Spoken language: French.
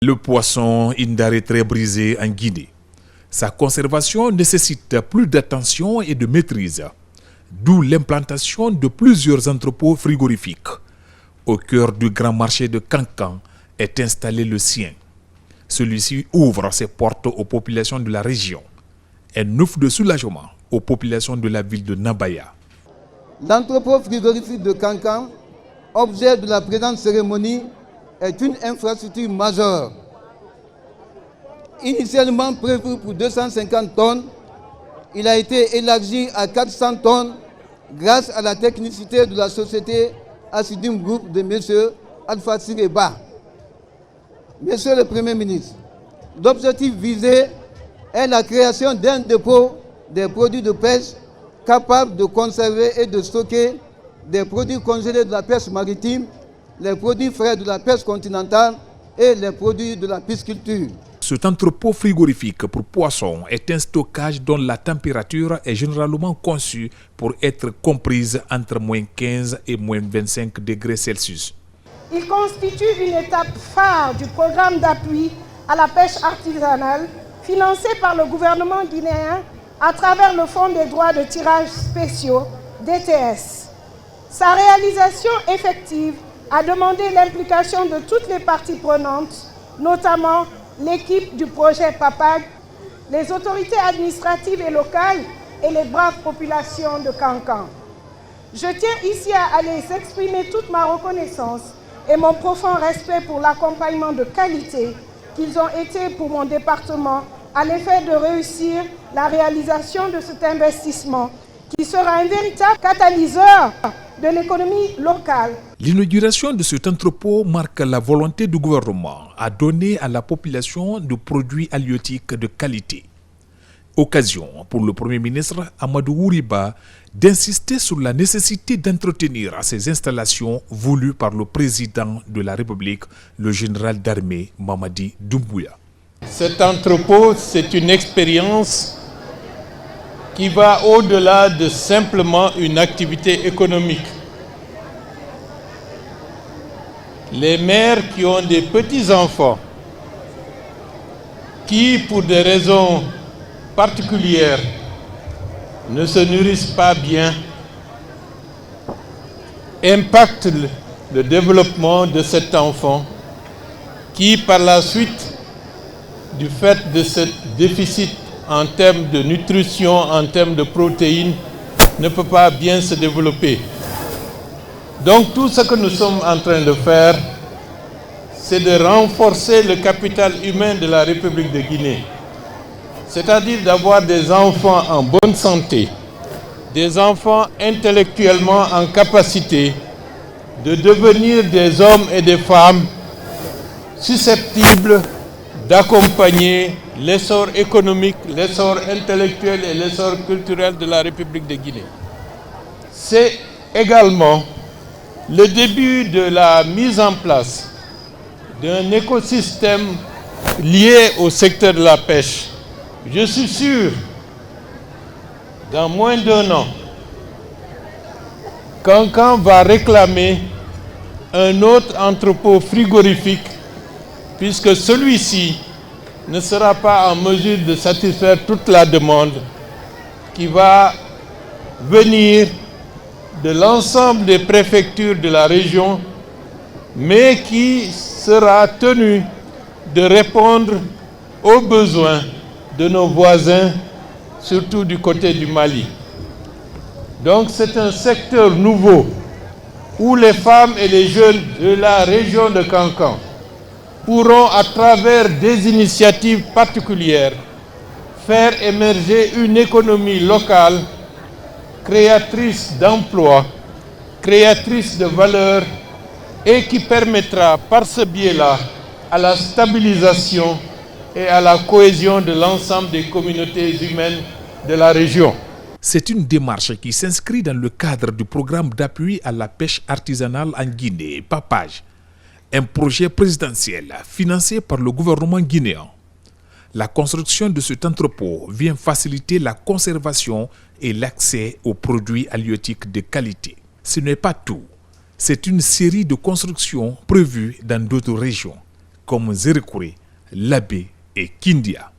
Le poisson, une denrée très brisée en Guinée. Sa conservation nécessite plus d'attention et de maîtrise, d'où l'implantation de plusieurs entrepôts frigorifiques. Au cœur du grand marché de Kankan est installé le sien. Celui-ci ouvre ses portes aux populations de la région. Un ouf de soulagement aux populations de la ville de Nabaya. L'entrepôt frigorifique de Kankan, objet de la présente cérémonie, est une infrastructure majeure. Initialement prévu pour 250 tonnes, il a été élargi à 400 tonnes grâce à la technicité de la société Assidim Group de M. Alpha Sireba. Monsieur le Premier ministre, l'objectif visé est la création d'un dépôt des produits de pêche capable de conserver et de stocker des produits congelés de la pêche maritime, les produits frais de la pêche continentale et les produits de la pisciculture. Cet entrepôt frigorifique pour poissons est un stockage dont la température est généralement conçue pour être comprise entre moins 15 et moins 25 degrés Celsius. Il constitue une étape phare du programme d'appui à la pêche artisanale financé par le gouvernement guinéen à travers le Fonds des droits de tirage spéciaux, DTS. Sa réalisation effective a demandé l'implication de toutes les parties prenantes, notamment l'équipe du projet PAPAG, les autorités administratives et locales et les braves populations de Kankan. Je tiens ici à les exprimer toute ma reconnaissance et mon profond respect pour l'accompagnement de qualité qu'ils ont été pour mon département à l'effet de réussir la réalisation de cet investissement qui sera un véritable catalyseur de l'économie locale. L'inauguration de cet entrepôt marque la volonté du gouvernement à donner à la population de produits halieutiques de qualité. Occasion pour le Premier ministre Amadou Ouriba d'insister sur la nécessité d'entretenir ces installations voulues par le président de la République, le général d'armée Mamadi Doumbouya. Cet entrepôt, c'est une expérience qui va au-delà de simplement une activité économique. Les mères qui ont des petits-enfants, qui pour des raisons particulières ne se nourrissent pas bien, impactent le développement de cet enfant qui par la suite, du fait de ce déficit en termes de nutrition, en termes de protéines, ne peut pas bien se développer. Donc tout ce que nous sommes en train de faire, c'est de renforcer le capital humain de la République de Guinée. C'est-à-dire d'avoir des enfants en bonne santé, des enfants intellectuellement en capacité de devenir des hommes et des femmes susceptibles d'accompagner l'essor économique, l'essor intellectuel et l'essor culturel de la République de Guinée. C'est également le début de la mise en place d'un écosystème lié au secteur de la pêche. Je suis sûr, dans moins d'1 an, Kankan va réclamer un autre entrepôt frigorifique puisque celui-ci ne sera pas en mesure de satisfaire toute la demande qui va venir de l'ensemble des préfectures de la région, mais qui sera tenu de répondre aux besoins de nos voisins, surtout du côté du Mali. Donc c'est un secteur nouveau où les femmes et les jeunes de la région de Kankan pourront, à travers des initiatives particulières, faire émerger une économie locale créatrice d'emplois, créatrice de valeur et qui permettra par ce biais-là à la stabilisation et à la cohésion de l'ensemble des communautés humaines de la région. C'est une démarche qui s'inscrit dans le cadre du programme d'appui à la pêche artisanale en Guinée, PAPAG, un projet présidentiel financé par le gouvernement guinéen. La construction de cet entrepôt vient faciliter la conservation et l'accès aux produits halieutiques de qualité. Ce n'est pas tout. C'est une série de constructions prévues dans d'autres régions. comme Zérékouré, Labé et Kindia.